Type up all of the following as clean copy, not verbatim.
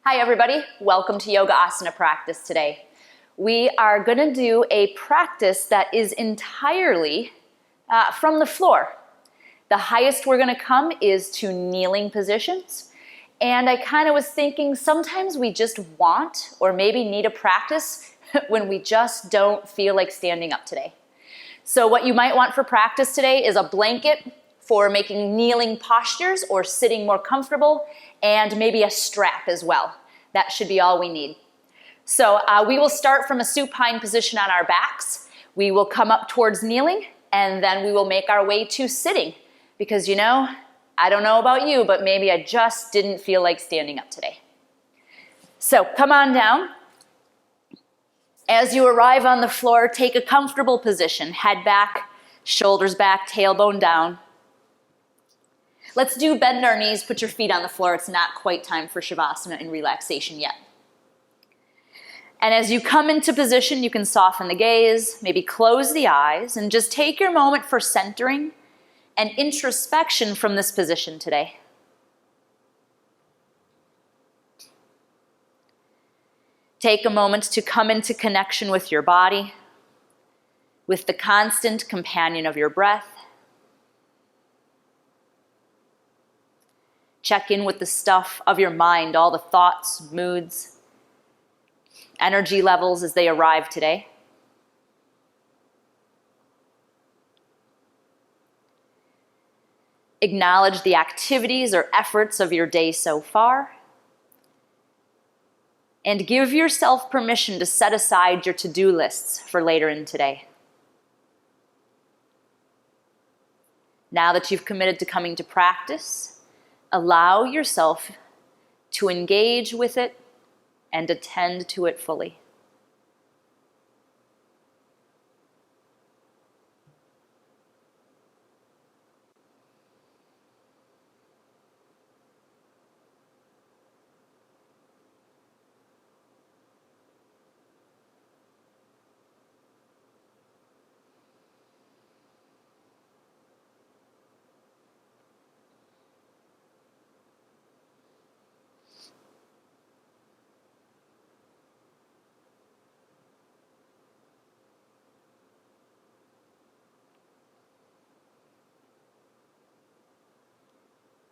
Hi everybody, welcome to YogaAsana practice today. We are going to do a practice that is entirely from the floor. The highest we're going to come is to kneeling positions. And I kind of was thinking sometimes we just want or maybe need a practice when we just don't feel like standing up today. So what you might want for practice today is a blanket for making kneeling postures or sitting more comfortable, and maybe a strap as well. That should be all we need. So we will start from a supine position on our backs. We will come up towards kneeling, and then we will make our way to sitting. Because you know, I don't know about you, but maybe I just didn't feel like standing up today. So come on down. As you arrive on the floor, take a comfortable position. Head back, shoulders back, tailbone down. Let's do bend our knees, put your feet on the floor. It's not quite time for Shavasana and relaxation yet. And as you come into position, you can soften the gaze, maybe close the eyes, and just take your moment for centering and introspection from this position today. Take a moment to come into connection with your body, with the constant companion of your breath. Check in with the stuff of your mind, all the thoughts, moods, energy levels as they arrive today. Acknowledge the activities or efforts of your day so far. And give yourself permission to set aside your to-do lists for later in today. Now that you've committed to coming to practice, allow yourself to engage with it and attend to it fully.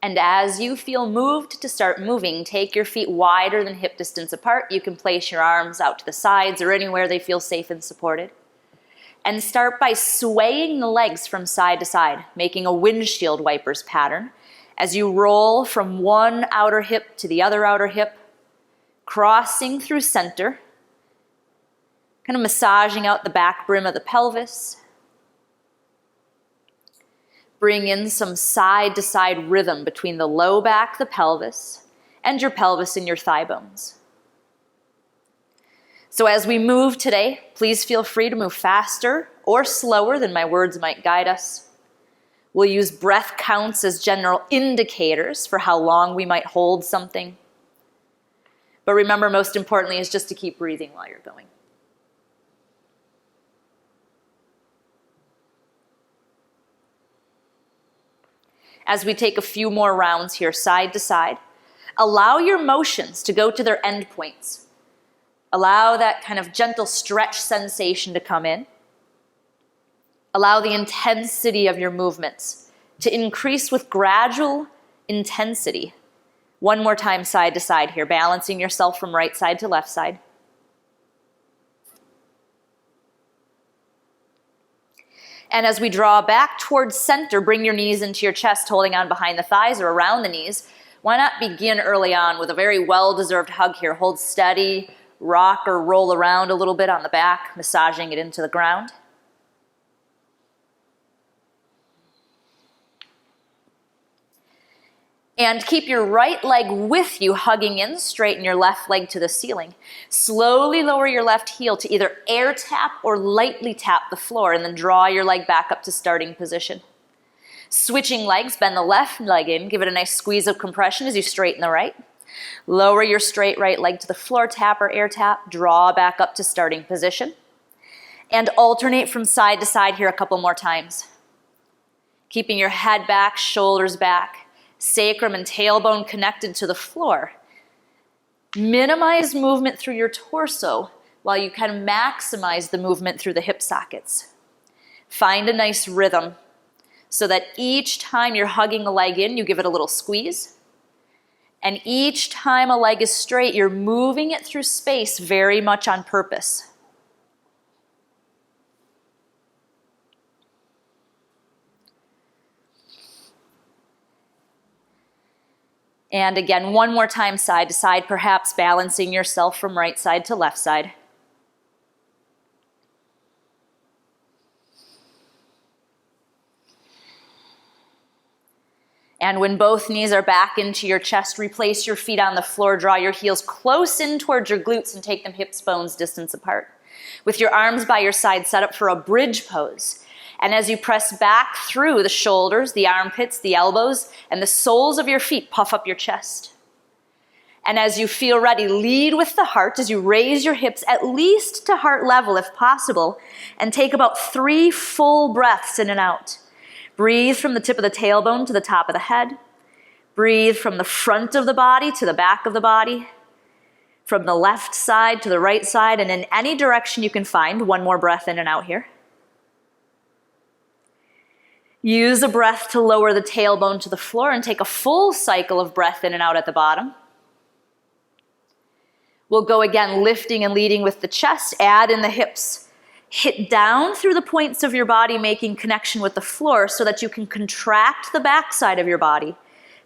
And as you feel moved to start moving, take your feet wider than hip distance apart. You can place your arms out to the sides or anywhere they feel safe and supported. And start by swaying the legs from side to side, making a windshield wipers pattern. As you roll from one outer hip to the other outer hip, crossing through center, kind of massaging out the back brim of the pelvis. Bring in some side-to-side rhythm between the low back, the pelvis, and your pelvis and your thigh bones. So as we move today, please feel free to move faster or slower than my words might guide us. We'll use breath counts as general indicators for how long we might hold something. But remember, most importantly, is just to keep breathing while you're going. As we take a few more rounds here, side to side, allow your motions to go to their end points. Allow that kind of gentle stretch sensation to come in. Allow the intensity of your movements to increase with gradual intensity. One more time, side to side here, balancing yourself from right side to left side. And as we draw back towards center, bring your knees into your chest, holding on behind the thighs or around the knees. Why not begin early on with a very well-deserved hug here? Hold steady, rock or roll around a little bit on the back, massaging it into the ground. And keep your right leg with you, hugging in, straighten your left leg to the ceiling. Slowly lower your left heel to either air tap or lightly tap the floor, and then draw your leg back up to starting position. Switching legs, bend the left leg in, give it a nice squeeze of compression as you straighten the right. Lower your straight right leg to the floor, tap or air tap, draw back up to starting position. And alternate from side to side here a couple more times. Keeping your head back, shoulders back. Sacrum and tailbone connected to the floor. Minimize movement through your torso while you kind of maximize the movement through the hip sockets. Find a nice rhythm so that each time you're hugging a leg in, you give it a little squeeze. And each time a leg is straight, you're moving it through space very much on purpose. And again, one more time, side to side, perhaps balancing yourself from right side to left side. And when both knees are back into your chest, replace your feet on the floor, draw your heels close in towards your glutes and take them hips, bones, distance apart. With your arms by your side, set up for a bridge pose. And as you press back through the shoulders, the armpits, the elbows, and the soles of your feet, puff up your chest. And as you feel ready, lead with the heart as you raise your hips at least to heart level if possible, and take about 3 full breaths in and out. Breathe from the tip of the tailbone to the top of the head. Breathe from the front of the body to the back of the body. From the left side to the right side, and in any direction you can find. One more breath in and out here. Use a breath to lower the tailbone to the floor and take a full cycle of breath in and out at the bottom. We'll go again, lifting and leading with the chest. Add in the hips. Hit down through the points of your body, making connection with the floor so that you can contract the back side of your body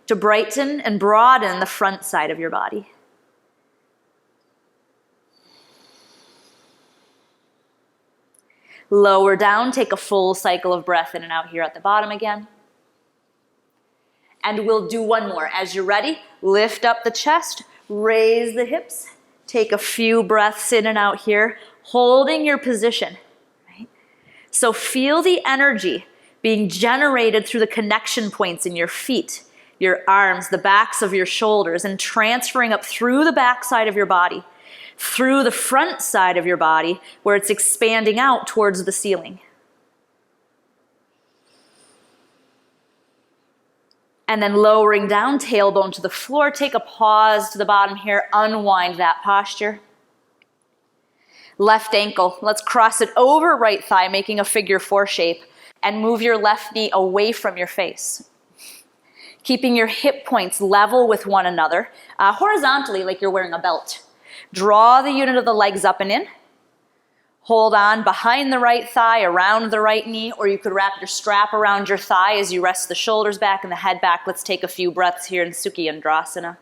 to brighten and broaden the front side of your body. Lower down, take a full cycle of breath in and out here at the bottom again. And we'll do one more. As you're ready, lift up the chest, raise the hips, take a few breaths in and out here, holding your position. Right? So feel the energy being generated through the connection points in your feet, your arms, the backs of your shoulders, and transferring up through the back side of your body, through the front side of your body, where it's expanding out towards the ceiling. And then lowering down, tailbone to the floor. Take a pause to the bottom here. Unwind that posture. Left ankle. Let's cross it over right thigh, making a figure 4 shape. And move your left knee away from your face. Keeping your hip points level with one another, horizontally like you're wearing a belt. Draw the unit of the legs up and in. Hold on behind the right thigh, around the right knee, or you could wrap your strap around your thigh as you rest the shoulders back and the head back. Let's take a few breaths here in Sukhi Andrasana.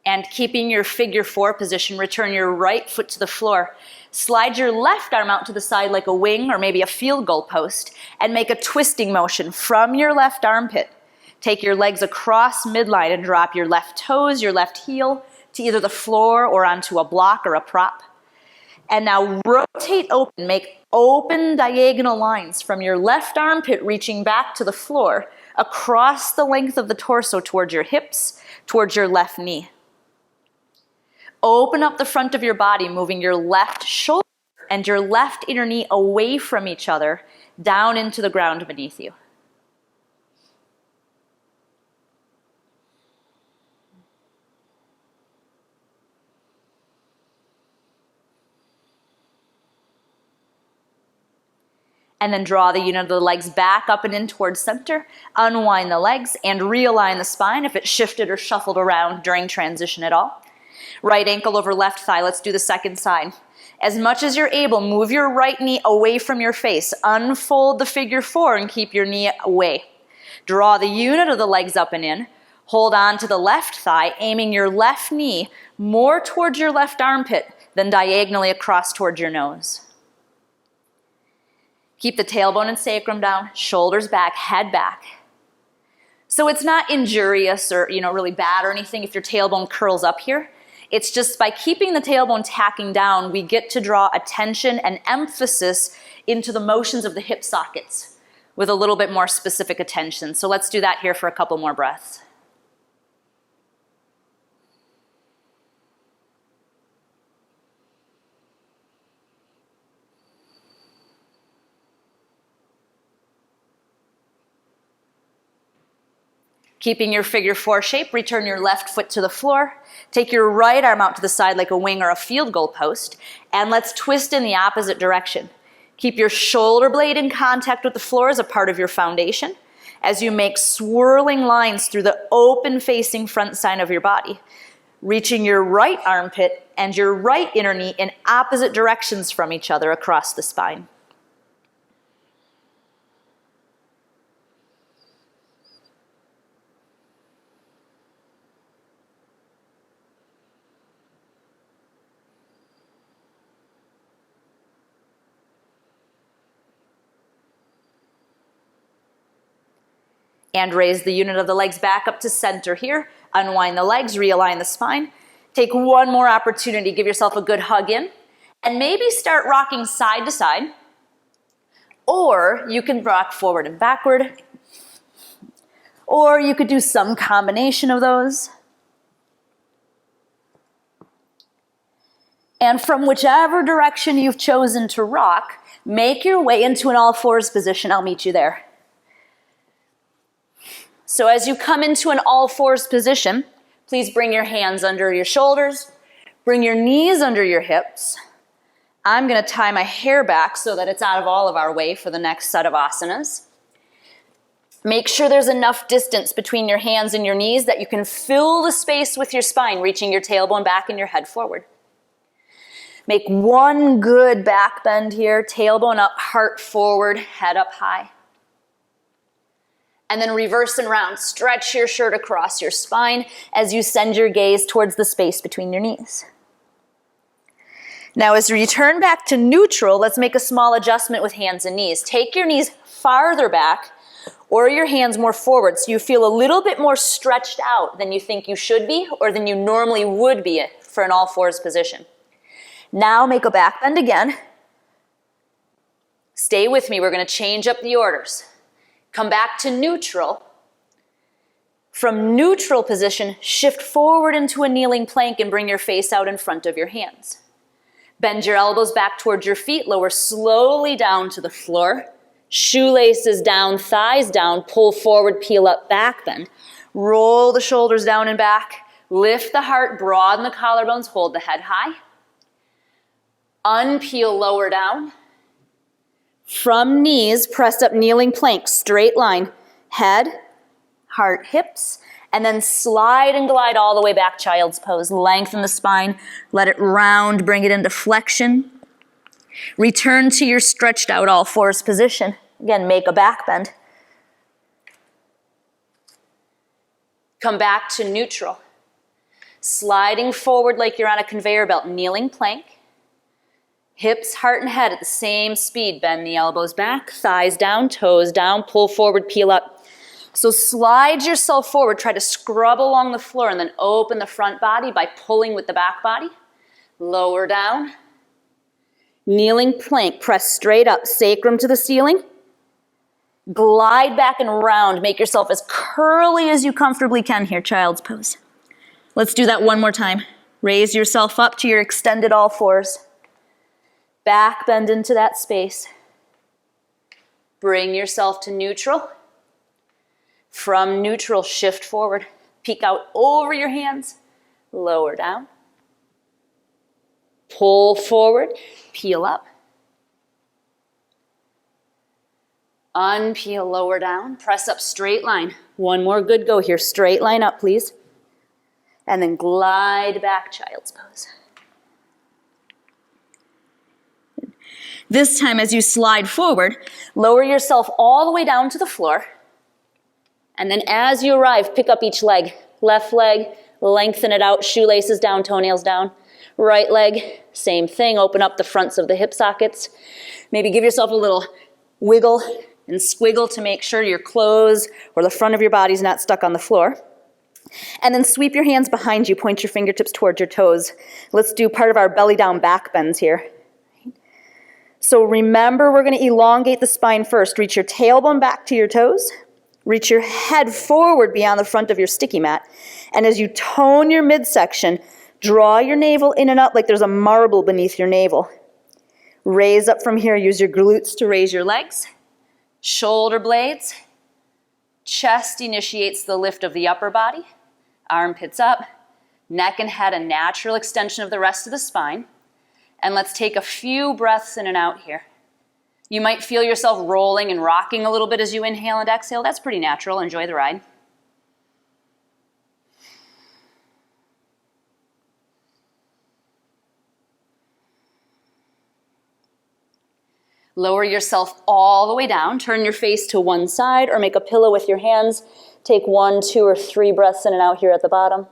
And keeping your figure 4 position, return your right foot to the floor. Slide your left arm out to the side like a wing or maybe a field goal post and make a twisting motion from your left armpit. Take your legs across midline and drop your left toes, your left heel to either the floor or onto a block or a prop. And now rotate open, make open diagonal lines from your left armpit reaching back to the floor across the length of the torso towards your hips, towards your left knee. Open up the front of your body, moving your left shoulder and your left inner knee away from each other, down into the ground beneath you. And then draw the unit of the legs back up and in towards center. Unwind the legs and realign the spine if it shifted or shuffled around during transition at all. Right ankle over left thigh. Let's do the second side. As much as you're able, move your right knee away from your face. Unfold the figure 4 and keep your knee away. Draw the unit of the legs up and in. Hold on to the left thigh, aiming your left knee more towards your left armpit than diagonally across towards your nose. Keep the tailbone and sacrum down, shoulders back, head back. So it's not injurious or really bad or anything if your tailbone curls up here. It's just by keeping the tailbone tacking down, we get to draw attention and emphasis into the motions of the hip sockets with a little bit more specific attention. So let's do that here for a couple more breaths. Keeping your figure four shape, return your left foot to the floor. Take your right arm out to the side like a wing or a field goal post, and let's twist in the opposite direction. Keep your shoulder blade in contact with the floor as a part of your foundation as you make swirling lines through the open facing front side of your body, reaching your right armpit and your right inner knee in opposite directions from each other across the spine. And raise the unit of the legs back up to center here. Unwind the legs, realign the spine. Take one more opportunity, give yourself a good hug in, and maybe start rocking side to side. Or you can rock forward and backward. Or you could do some combination of those. And from whichever direction you've chosen to rock, make your way into an all fours position. I'll meet you there. So as you come into an all fours position, please bring your hands under your shoulders, bring your knees under your hips. I'm going to tie my hair back so that it's out of all of our way for the next set of asanas. Make sure there's enough distance between your hands and your knees that you can fill the space with your spine, reaching your tailbone back and your head forward. Make one good back bend here, tailbone up, heart forward, head up high. And then reverse and round. Stretch your shirt across your spine as you send your gaze towards the space between your knees. Now as you return back to neutral, let's make a small adjustment with hands and knees. Take your knees farther back or your hands more forward so you feel a little bit more stretched out than you think you should be or than you normally would be for an all fours position. Now make a back bend again. Stay with me, we're going to change up the orders. Come back to neutral. From neutral position, shift forward into a kneeling plank and bring your face out in front of your hands. Bend your elbows back towards your feet, lower slowly down to the floor. Shoelaces down, thighs down, pull forward, peel up, back bend. Roll the shoulders down and back. Lift the heart, broaden the collarbones, hold the head high. Unpeel, lower down. From knees, press up, kneeling plank, straight line, head, heart, hips, and then slide and glide all the way back, child's pose. Lengthen the spine, let it round, bring it into flexion. Return to your stretched out all fours position. Again, make a back bend. Come back to neutral. Sliding forward like you're on a conveyor belt, kneeling plank. Hips, heart, and head at the same speed. Bend the elbows back, thighs down, toes down, pull forward, peel up. So slide yourself forward, try to scrub along the floor and then open the front body by pulling with the back body. Lower down. Kneeling plank, press straight up, sacrum to the ceiling. Glide back and round. Make yourself as curly as you comfortably can here, child's pose. Let's do that one more time. Raise yourself up to your extended all fours. Back bend into that space. Bring yourself to neutral. From neutral, shift forward. Peek out over your hands. Lower down. Pull forward. Peel up. Unpeel, lower down. Press up, straight line. One more good go here. Straight line up, please. And then glide back, child's pose. This time as you slide forward, lower yourself all the way down to the floor. And then as you arrive, pick up each leg. Left leg, lengthen it out, shoelaces down, toenails down. Right leg, same thing, open up the fronts of the hip sockets. Maybe give yourself a little wiggle and squiggle to make sure your clothes or the front of your body's not stuck on the floor. And then sweep your hands behind you, point your fingertips towards your toes. Let's do part of our belly down back bends here. So remember, we're going to elongate the spine first. Reach your tailbone back to your toes. Reach your head forward beyond the front of your sticky mat. And as you tone your midsection, draw your navel in and up like there's a marble beneath your navel. Raise up from here. Use your glutes to raise your legs. Shoulder blades. Chest initiates the lift of the upper body. Armpits up. Neck and head, a natural extension of the rest of the spine. And let's take a few breaths in and out here. You might feel yourself rolling and rocking a little bit as you inhale and exhale. That's pretty natural. Enjoy the ride. Lower yourself all the way down. Turn your face to one side or make a pillow with your hands. Take 1, 2, or 3 breaths in and out here at the bottom.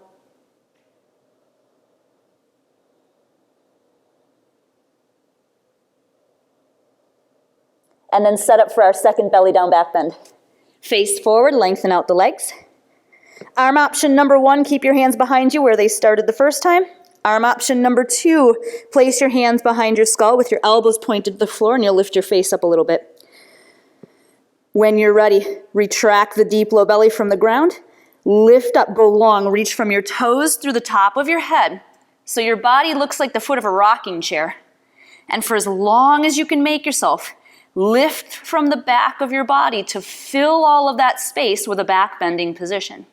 And then set up for our second belly down back bend. Face forward, lengthen out the legs. Arm option number 1, keep your hands behind you where they started the first time. Arm option number 2, place your hands behind your skull with your elbows pointed to the floor and you'll lift your face up a little bit. When you're ready, retract the deep low belly from the ground. Lift up, go long, reach from your toes through the top of your head so your body looks like the foot of a rocking chair. And for as long as you can make yourself, lift from the back of your body to fill all of that space with a back bending position.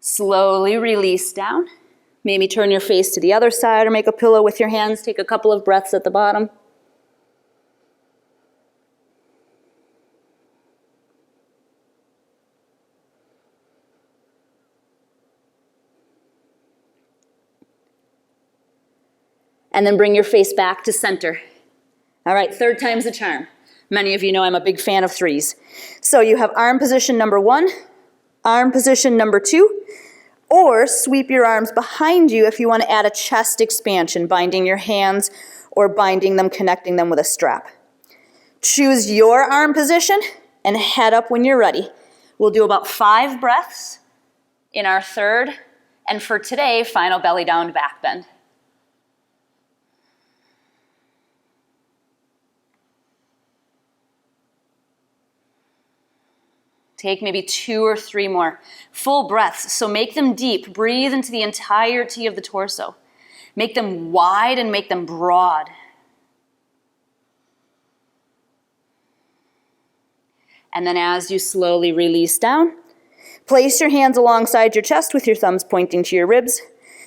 Slowly release down. Maybe turn your face to the other side or make a pillow with your hands. Take a couple of breaths at the bottom. And then bring your face back to center. All right, 3rd time's the charm. Many of you know I'm a big fan of 3s. So you have arm position number 1, arm position number 2, or sweep your arms behind you if you want to add a chest expansion, binding your hands or binding them, connecting them with a strap. Choose your arm position and head up when you're ready. We'll do about 5 breaths in our 3rd, and for today, final belly down back bend. Take maybe 2 or 3 more full breaths. So make them deep. Breathe into the entirety of the torso. Make them wide and make them broad. And then as you slowly release down, place your hands alongside your chest with your thumbs pointing to your ribs.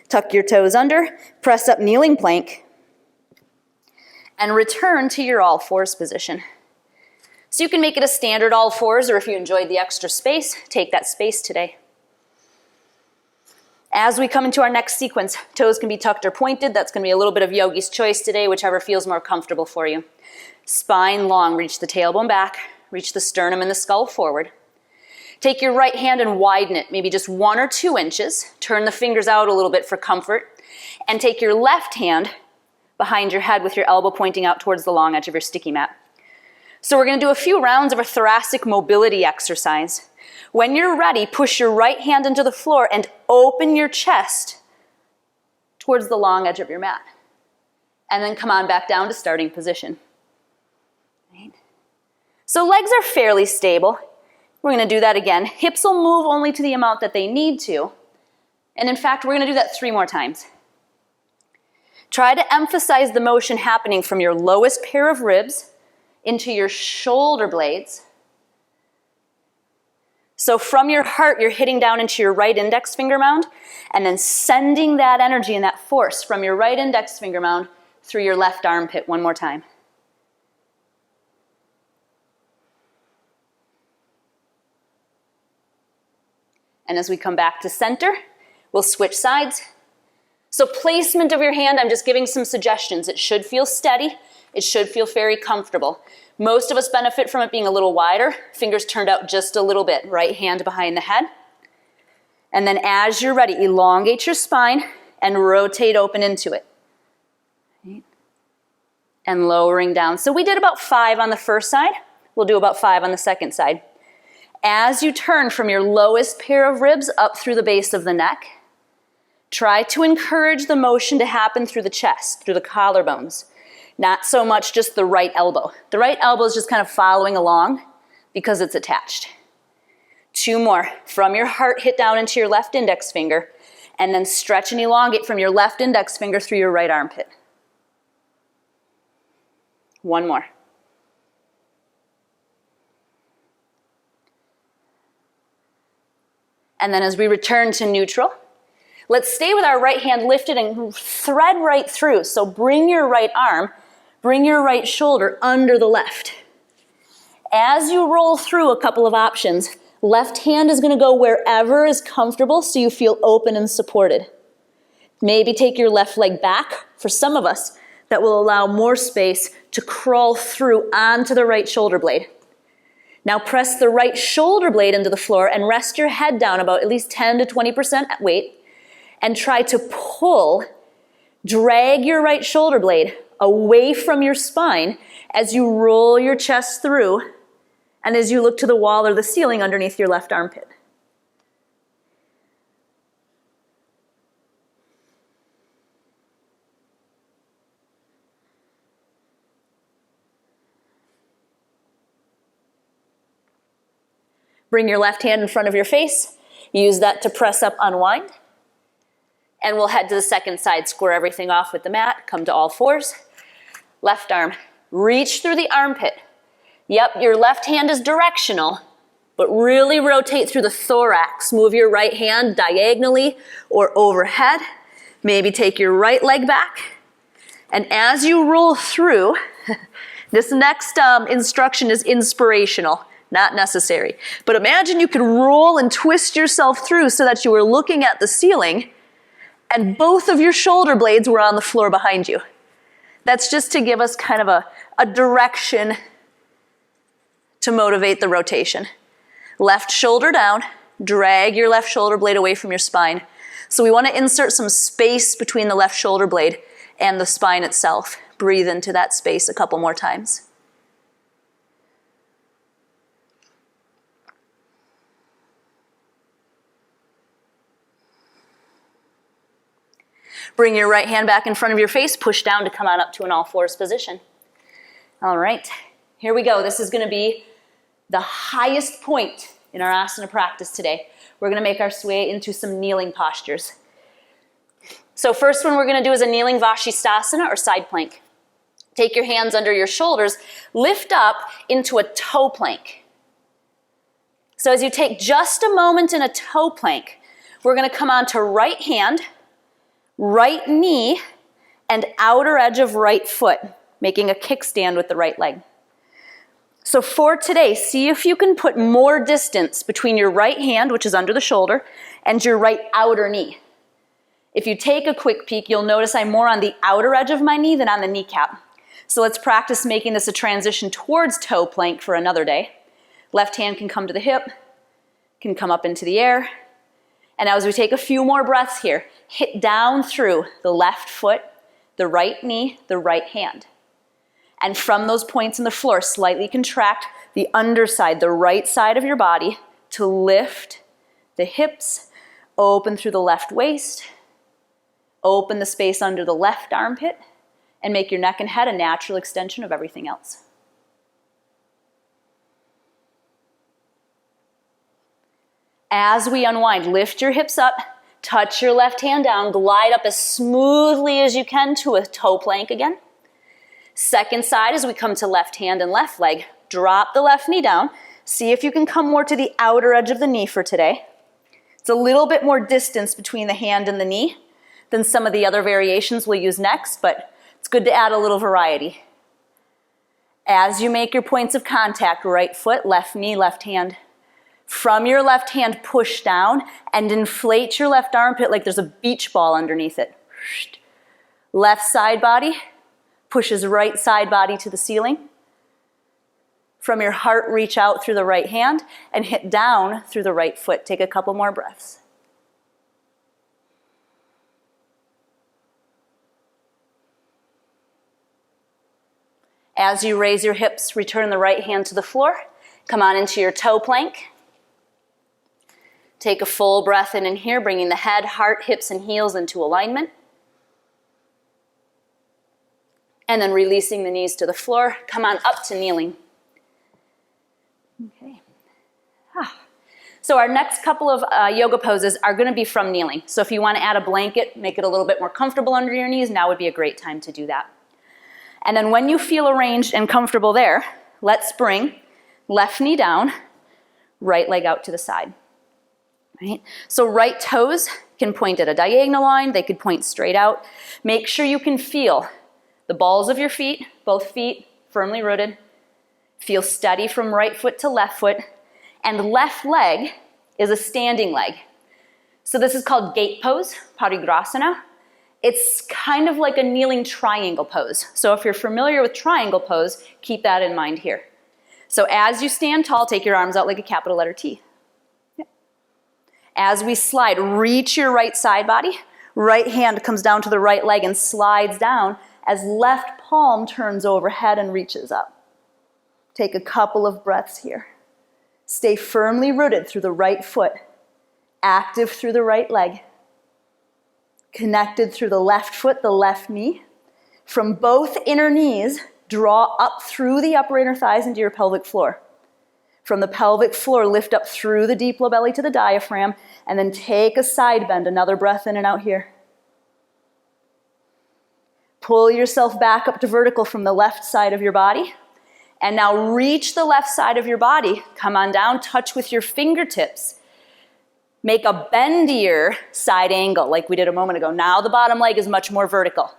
Tuck your toes under, press up kneeling plank, and return to your all fours position. So you can make it a standard all fours, or if you enjoyed the extra space, take that space today. As we come into our next sequence, toes can be tucked or pointed. That's going to be a little bit of yogi's choice today, whichever feels more comfortable for you. Spine long, reach the tailbone back, reach the sternum and the skull forward. Take your right hand and widen it, maybe just 1 or 2 inches. Turn the fingers out a little bit for comfort. And take your left hand behind your head with your elbow pointing out towards the long edge of your sticky mat. So we're going to do a few rounds of a thoracic mobility exercise. When you're ready, push your right hand into the floor and open your chest towards the long edge of your mat. And then come on back down to starting position. Right? So legs are fairly stable. We're going to do that again. Hips will move only to the amount that they need to. And in fact, we're going to do that 3 more times. Try to emphasize the motion happening from your lowest pair of ribs into your shoulder blades. So from your heart, you're hitting down into your right index finger mound and then sending that energy and that force from your right index finger mound through your left armpit 1 more time. And as we come back to center, we'll switch sides. So placement of your hand, I'm just giving some suggestions. It should feel steady. It should feel very comfortable. Most of us benefit from it being a little wider. Fingers turned out just a little bit. Right hand behind the head. And then as you're ready, elongate your spine and rotate open into it. Right? And lowering down. So we did about 5 on the first side. We'll do about 5 on the second side. As you turn from your lowest pair of ribs up through the base of the neck, try to encourage the motion to happen through the chest, through the collarbones. Not so much just the right elbow. The right elbow is just kind of following along because it's attached. 2 more. From your heart, hit down into your left index finger, and then stretch and elongate from your left index finger through your right armpit. 1 more. And then as we return to neutral, let's stay with our right hand lifted and thread right through. So bring your right arm, bring your right shoulder under the left. As you roll through a couple of options, left hand is going to go wherever is comfortable so you feel open and supported. Maybe take your left leg back. For some of us, that will allow more space to crawl through onto the right shoulder blade. Now press the right shoulder blade into the floor and rest your head down about at least 10 to 20% weight and try to pull, drag your right shoulder blade away from your spine as you roll your chest through and as you look to the wall or the ceiling underneath your left armpit. Bring your left hand in front of your face. Use that to press up, unwind. And we'll head to the second side, square everything off with the mat, come to all fours. Left arm, reach through the armpit. Yep, your left hand is directional, but really rotate through the thorax. Move your right hand diagonally or overhead. Maybe take your right leg back. And as you roll through, this next instruction is inspirational. Not necessary. But imagine you could roll and twist yourself through so that you were looking at the ceiling and both of your shoulder blades were on the floor behind you. That's just to give us kind of a direction to motivate the rotation. Left shoulder down, drag your left shoulder blade away from your spine. So we want to insert some space between the left shoulder blade and the spine itself. Breathe into that space a couple more times. Bring your right hand back in front of your face, push down to come on up to an all fours position. All right, here we go. This is going to be the highest point in our asana practice today. We're going to make our way into some kneeling postures. So first one we're going to do is a kneeling Vashisthasana or side plank. Take your hands under your shoulders, lift up into a toe plank. So as you take just a moment in a toe plank, we're going to come onto right hand, right knee, and outer edge of right foot, making a kickstand with the right leg. So for today, see if you can put more distance between your right hand, which is under the shoulder, and your right outer knee. If you take a quick peek, you'll notice I'm more on the outer edge of my knee than on the kneecap. So let's practice making this a transition towards toe plank for another day. Left hand can come to the hip, can come up into the air. And now as we take a few more breaths here, hit down through the left foot, the right knee, the right hand. And from those points in the floor, slightly contract the underside, the right side of your body to lift the hips, open through the left waist, open the space under the left armpit, and make your neck and head a natural extension of everything else. As we unwind, lift your hips up, touch your left hand down, glide up as smoothly as you can to a toe plank again. Second side, as we come to left hand and left leg, drop the left knee down. See if you can come more to the outer edge of the knee for today. It's a little bit more distance between the hand and the knee than some of the other variations we'll use next, but it's good to add a little variety. As you make your points of contact, right foot, left knee, left hand. From your left hand, push down and inflate your left armpit like there's a beach ball underneath it. Left side body pushes right side body to the ceiling. From your heart, reach out through the right hand and hit down through the right foot. Take a couple more breaths. As you raise your hips, return the right hand to the floor. Come on into your toe plank. Take a full breath in here, bringing the head, heart, hips, and heels into alignment. And then releasing the knees to the floor. Come on up to kneeling. Okay. So our next couple of yoga poses are going to be from kneeling. So if you want to add a blanket, make it a little bit more comfortable under your knees, now would be a great time to do that. And then when you feel arranged and comfortable there, let's bring left knee down, right leg out to the side. Right? So right toes can point at a diagonal line, they could point straight out. Make sure you can feel the balls of your feet, both feet firmly rooted. Feel steady from right foot to left foot. And left leg is a standing leg. So this is called gate pose, Parigrasana. It's kind of like a kneeling triangle pose. So if you're familiar with triangle pose, keep that in mind here. So as you stand tall, take your arms out like a capital letter T. As we slide, reach your right side body. Right hand comes down to the right leg and slides down as left palm turns overhead and reaches up. Take a couple of breaths here. Stay firmly rooted through the right foot, active through the right leg, connected through the left foot, the left knee. From both inner knees, draw up through the upper inner thighs into your pelvic floor. From the pelvic floor, lift up through the deep low belly to the diaphragm, and then take a side bend, another breath in and out here. Pull yourself back up to vertical from the left side of your body. And now reach the left side of your body. Come on down, touch with your fingertips. Make a bendier side angle like we did a moment ago. Now the bottom leg is much more vertical.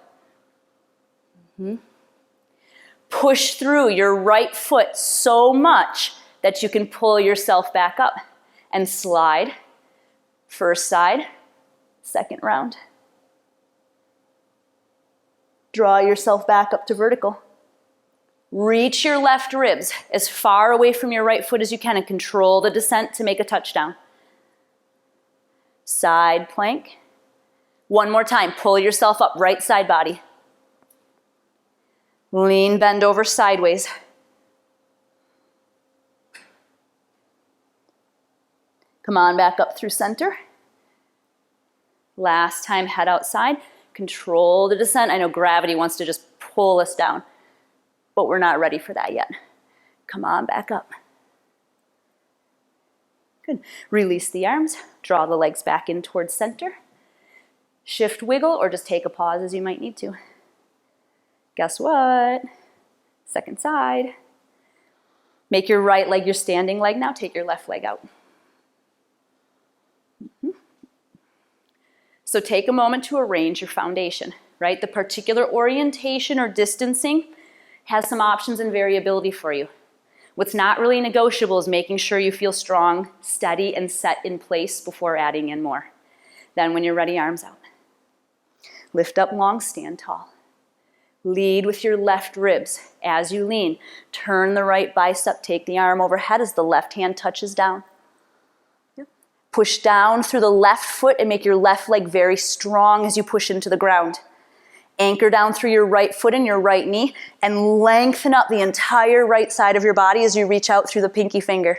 Push through your right foot so much that you can pull yourself back up and slide. First side, second round. Draw yourself back up to vertical. Reach your left ribs as far away from your right foot as you can and control the descent to make a touchdown. Side plank. One more time, pull yourself up, right side body. Lean, bend over sideways. Come on back up through center. Last time, head outside. Control the descent. I know gravity wants to just pull us down, but we're not ready for that yet. Come on back up. Good. Release the arms. Draw the legs back in towards center. Shift, wiggle, or just take a pause as you might need to. Guess what? Second side. Make your right leg your standing leg now. Take your left leg out. So take a moment to arrange your foundation, right? The particular orientation or distancing has some options and variability for you. What's not really negotiable is making sure you feel strong, steady, and set in place before adding in more. Then when you're ready, arms out. Lift up long, stand tall. Lead with your left ribs. As you lean, turn the right bicep, take the arm overhead as the left hand touches down. Push down through the left foot and make your left leg very strong as you push into the ground. Anchor down through your right foot and your right knee and lengthen up the entire right side of your body as you reach out through the pinky finger.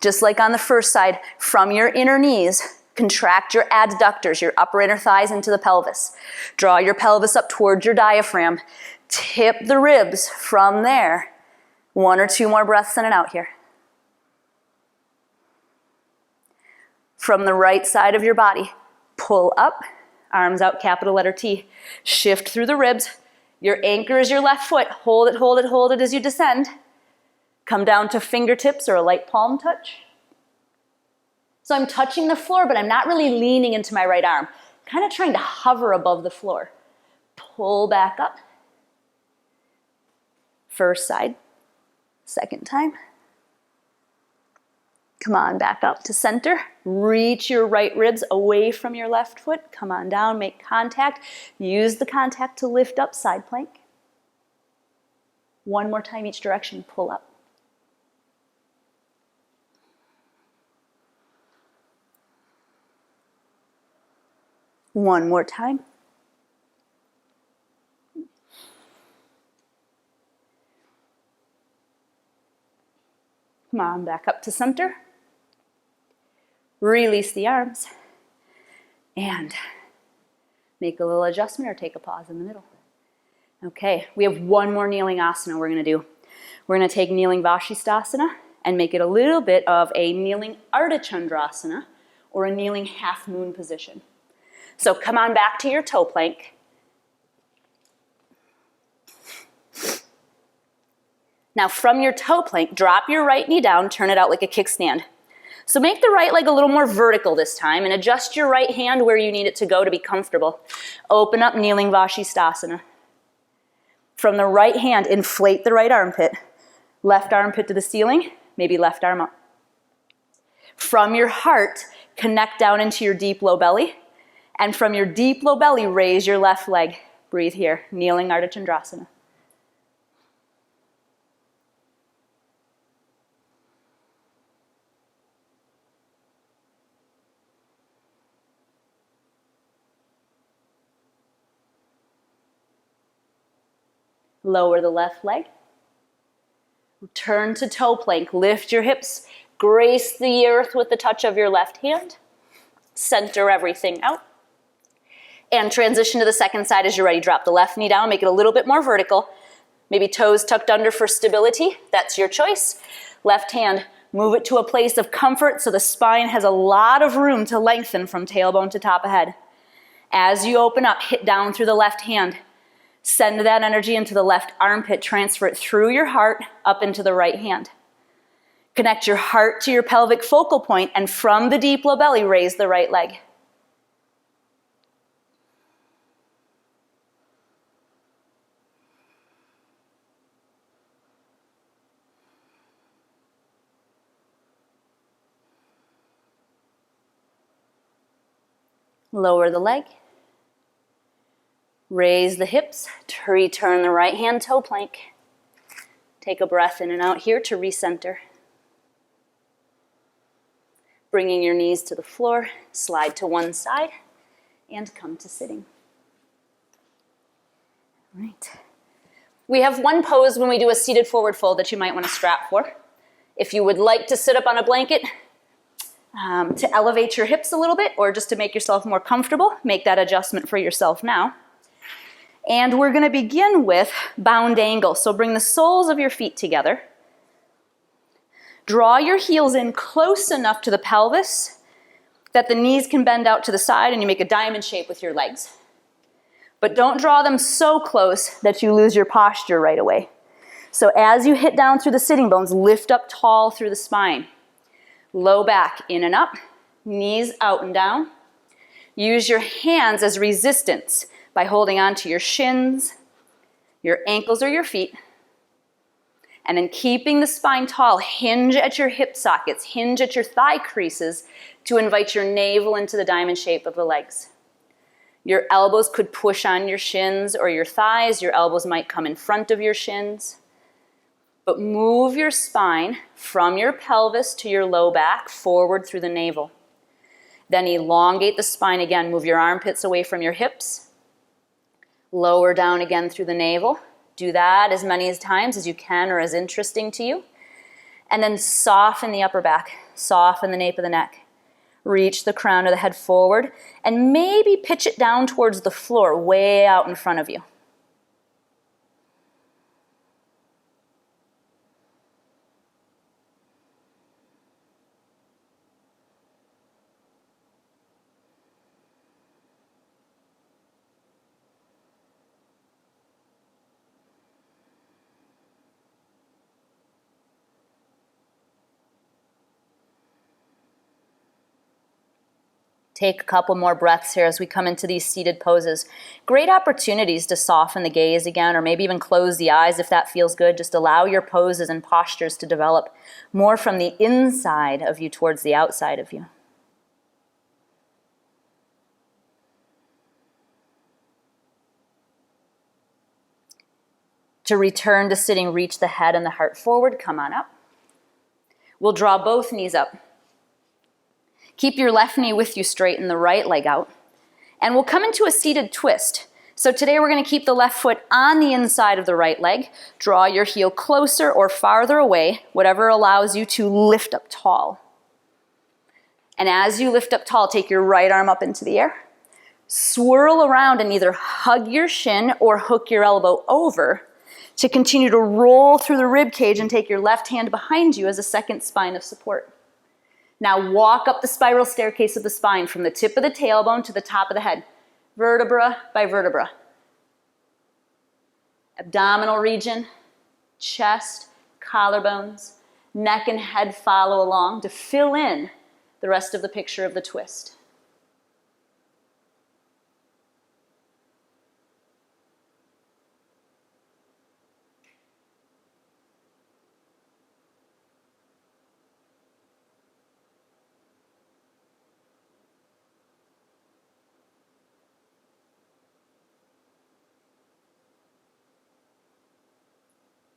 Just like on the first side, from your inner knees, contract your adductors, your upper inner thighs into the pelvis. Draw your pelvis up towards your diaphragm. Tip the ribs from there. 1 or 2 more breaths in and out here. From the right side of your body, pull up, arms out, capital letter T. Shift through the ribs. Your anchor is your left foot. Hold it, hold it, hold it as you descend. Come down to fingertips or a light palm touch. So I'm touching the floor, but I'm not really leaning into my right arm. Kind of trying to hover above the floor. Pull back up. First side, second time. Come on back up to center. Reach your right ribs away from your left foot. Come on down, make contact. Use the contact to lift up, side plank. 1 more time each direction, pull up. One more time. Come on, back up to center. Release the arms. And make a little adjustment or take a pause in the middle. Okay, we have one more kneeling asana we're going to do. We're going to take kneeling Vashisthasana and make it a little bit of a kneeling Ardha Chandrasana or a kneeling half moon position. So come on back to your toe plank. Now from your toe plank, drop your right knee down, turn it out like a kickstand. So make the right leg a little more vertical this time and adjust your right hand where you need it to go to be comfortable. Open up kneeling Vashisthasana. From the right hand, inflate the right armpit. Left armpit to the ceiling, maybe left arm up. From your heart, connect down into your deep low belly. And from your deep low belly, raise your left leg. Breathe here, kneeling Ardha Chandrasana. Lower the left leg. Turn to toe plank. Lift your hips. Grace the earth with the touch of your left hand. Center everything out. And transition to the second side as you're ready. Drop the left knee down. Make it a little bit more vertical. Maybe toes tucked under for stability. That's your choice. Left hand, move it to a place of comfort so the spine has a lot of room to lengthen from tailbone to top of head. As you open up, hit down through the left hand. Send that energy into the left armpit. Transfer it through your heart up into the right hand. Connect your heart to your pelvic focal point, and from the deep low belly, raise the right leg. Lower the leg. Raise the hips to return the right hand toe plank. Take a breath in and out here to recenter. Bringing your knees to the floor, slide to one side, and come to sitting. All right. We have one pose when we do a seated forward fold that you might want to strap for. If you would like to sit up on a blanket to elevate your hips a little bit or just to make yourself more comfortable, make that adjustment for yourself now. And we're going to begin with bound angle. So bring the soles of your feet together. Draw your heels in close enough to the pelvis that the knees can bend out to the side and you make a diamond shape with your legs. But don't draw them so close that you lose your posture right away. So as you hit down through the sitting bones, lift up tall through the spine. Low back, in and up, knees out and down. Use your hands as resistance by holding on to your shins, your ankles or your feet. And then keeping the spine tall, hinge at your hip sockets, hinge at your thigh creases to invite your navel into the diamond shape of the legs. Your elbows could push on your shins or your thighs. Your elbows might come in front of your shins. But move your spine from your pelvis to your low back, forward through the navel. Then elongate the spine again. Move your armpits away from your hips. Lower down again through the navel. Do that as many times as you can or as interesting to you. And then soften the upper back. Soften the nape of the neck. Reach the crown of the head forward and maybe pitch it down towards the floor, way out in front of you. Take a couple more breaths here as we come into these seated poses. Great opportunities to soften the gaze again, or maybe even close the eyes if that feels good. Just allow your poses and postures to develop more from the inside of you towards the outside of you. To return to sitting, reach the head and the heart forward. Come on up. We'll draw both knees up. Keep your left knee with you straight and the right leg out. And we'll come into a seated twist. So today we're going to keep the left foot on the inside of the right leg. Draw your heel closer or farther away, whatever allows you to lift up tall. And as you lift up tall, take your right arm up into the air. Swirl around and either hug your shin or hook your elbow over to continue to roll through the rib cage and take your left hand behind you as a second spine of support. Now walk up the spiral staircase of the spine from the tip of the tailbone to the top of the head, vertebra by vertebra. Abdominal region, chest, collarbones, neck and head follow along to fill in the rest of the picture of the twist.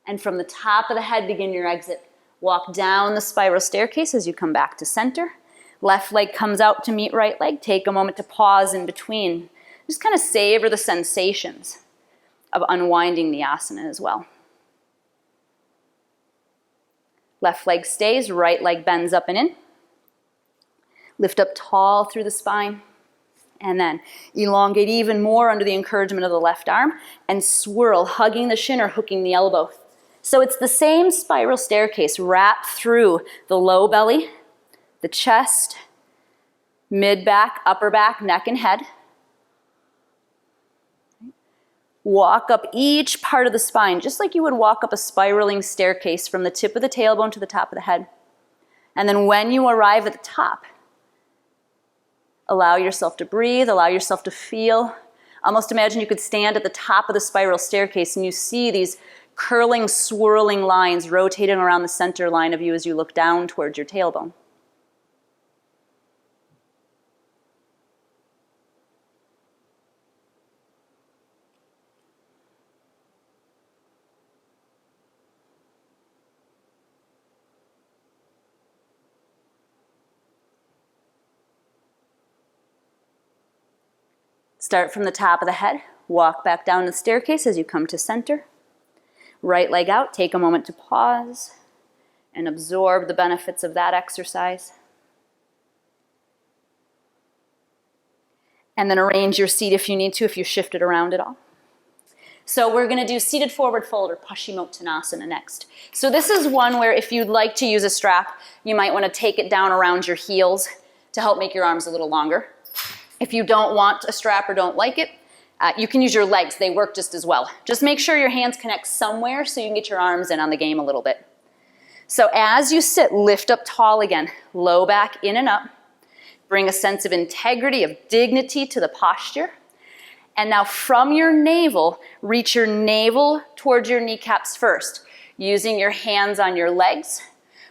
And from the top of the head, begin your exit. Walk down the spiral staircase as you come back to center. Left leg comes out to meet right leg. Take a moment to pause in between. Just kind of savor the sensations of unwinding the asana as well. Left leg stays, right leg bends up and in. Lift up tall through the spine. And then elongate even more under the encouragement of the left arm and swirl, hugging the shin or hooking the elbow. So it's the same spiral staircase. Wrap through the low belly, the chest, mid-back, upper back, neck and head. Walk up each part of the spine, just like you would walk up a spiraling staircase from the tip of the tailbone to the top of the head. And then when you arrive at the top, allow yourself to breathe, allow yourself to feel. Almost imagine you could stand at the top of the spiral staircase and you see these curling, swirling lines rotating around the center line of you as you look down towards your tailbone. Start from the top of the head, walk back down the staircase as you come to center. Right leg out, take a moment to pause and absorb the benefits of that exercise. And then arrange your seat if you need to, if you shift it around at all. So we're going to do seated forward fold or Paschimottanasana next. So this is one where if you'd like to use a strap, you might want to take it down around your heels to help make your arms a little longer. If you don't want a strap or don't like it, you can use your legs. They work just as well. Just make sure your hands connect somewhere so you can get your arms in on the game a little bit. So as you sit, lift up tall again. Low back in and up. Bring a sense of integrity, of dignity to the posture. And now from your navel, reach your navel towards your kneecaps first, using your hands on your legs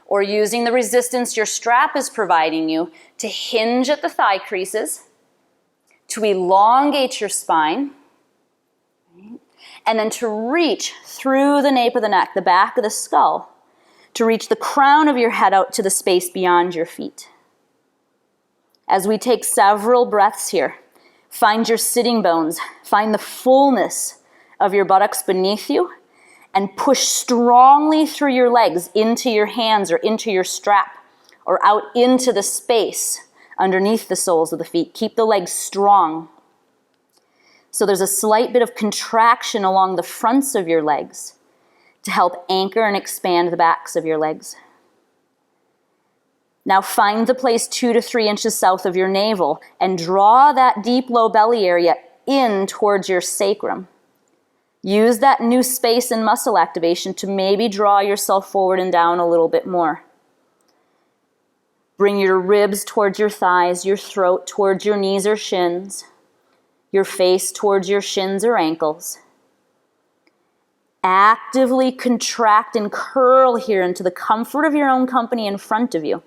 or using the resistance your strap is providing you to hinge at the thigh creases, to elongate your spine, and then to reach through the nape of the neck, the back of the skull, to reach the crown of your head out to the space beyond your feet. As we take several breaths here, find your sitting bones, find the fullness of your buttocks beneath you, and push strongly through your legs into your hands or into your strap or out into the space underneath the soles of the feet. Keep the legs strong. So there's a slight bit of contraction along the fronts of your legs to help anchor and expand the backs of your legs. Now find the place 2 to 3 inches south of your navel and draw that deep low belly area in towards your sacrum. Use that new space and muscle activation to maybe draw yourself forward and down a little bit more. Bring your ribs towards your thighs, your throat towards your knees or shins, your face towards your shins or ankles. Actively contract and curl here into the comfort of your own company in front of you.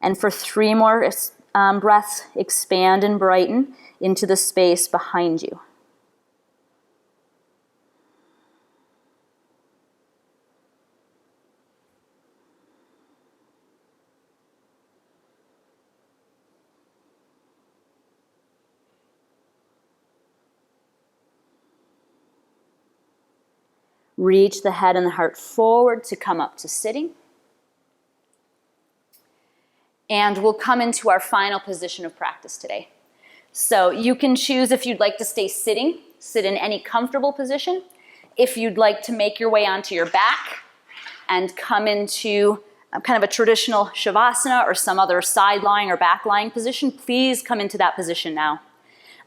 And for 3 more breaths, expand and brighten into the space behind you. Reach the head and the heart forward to come up to sitting. And we'll come into our final position of practice today. So you can choose if you'd like to stay sitting, sit in any comfortable position. If you'd like to make your way onto your back and come into kind of a traditional Shavasana or some other side lying or back lying position, please come into that position now.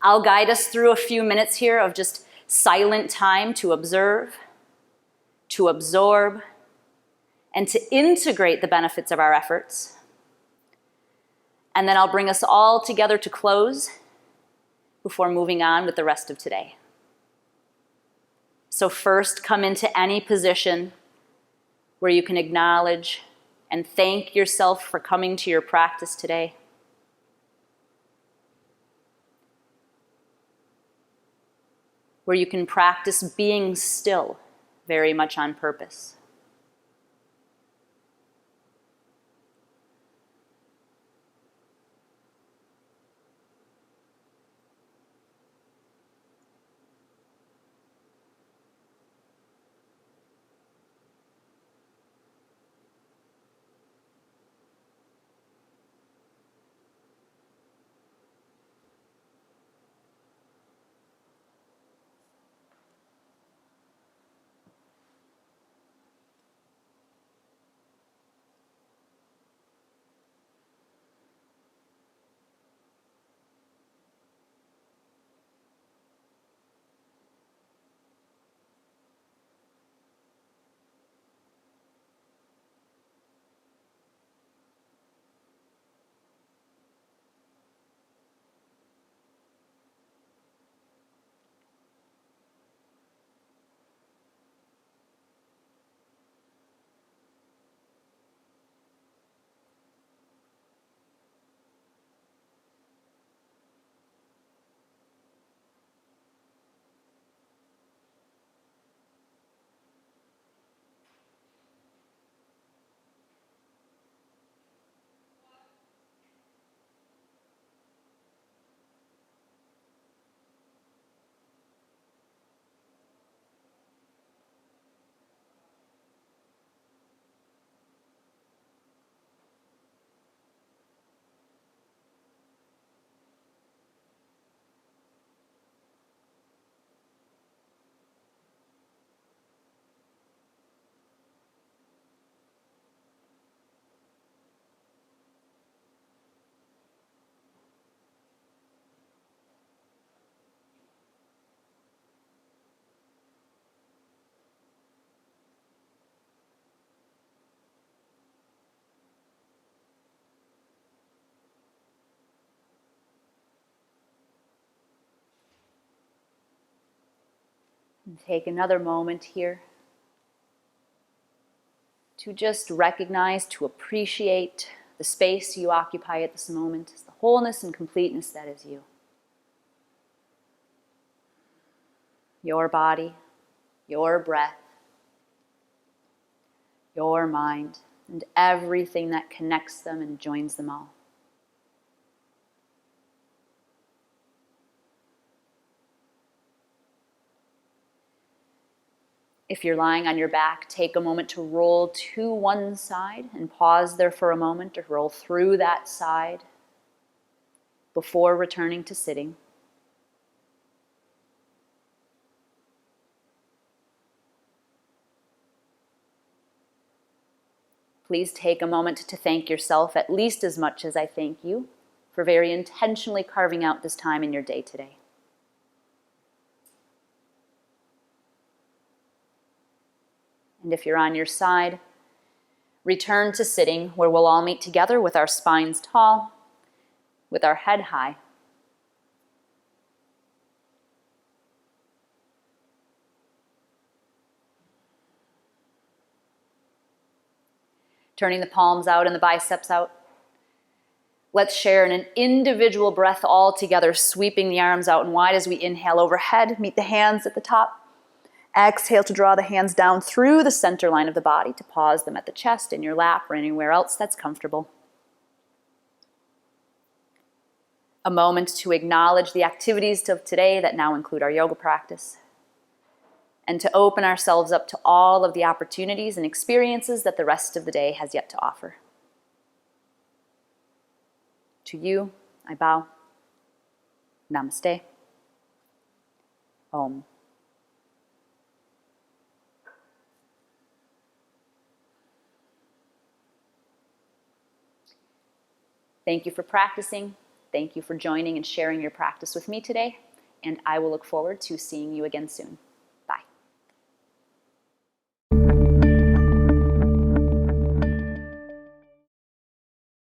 I'll guide us through a few minutes here of just silent time to observe, to absorb, and to integrate the benefits of our efforts. And then I'll bring us all together to close before moving on with the rest of today. So first, come into any position where you can acknowledge and thank yourself for coming to your practice today. Where you can practice being still very much on purpose. And take another moment here to just recognize, to appreciate the space you occupy at this moment, the wholeness and completeness that is you. Your body, your breath, your mind, and everything that connects them and joins them all. If you're lying on your back, take a moment to roll to one side and pause there for a moment to roll through that side before returning to sitting. Please take a moment to thank yourself at least as much as I thank you for very intentionally carving out this time in your day today. And if you're on your side, return to sitting where we'll all meet together with our spines tall, with our head high. Turning the palms out and the biceps out. Let's share in an individual breath all together, sweeping the arms out and wide as we inhale overhead. Meet the hands at the top. Exhale to draw the hands down through the center line of the body, to pause them at the chest, in your lap, or anywhere else that's comfortable. A moment to acknowledge the activities of today that now include our yoga practice. and to open ourselves up to all of the opportunities and experiences that the rest of the day has yet to offer. To you, I bow. Namaste. Om. Thank you for practicing. Thank you for joining and sharing your practice with me today, and I will look forward to seeing you again soon.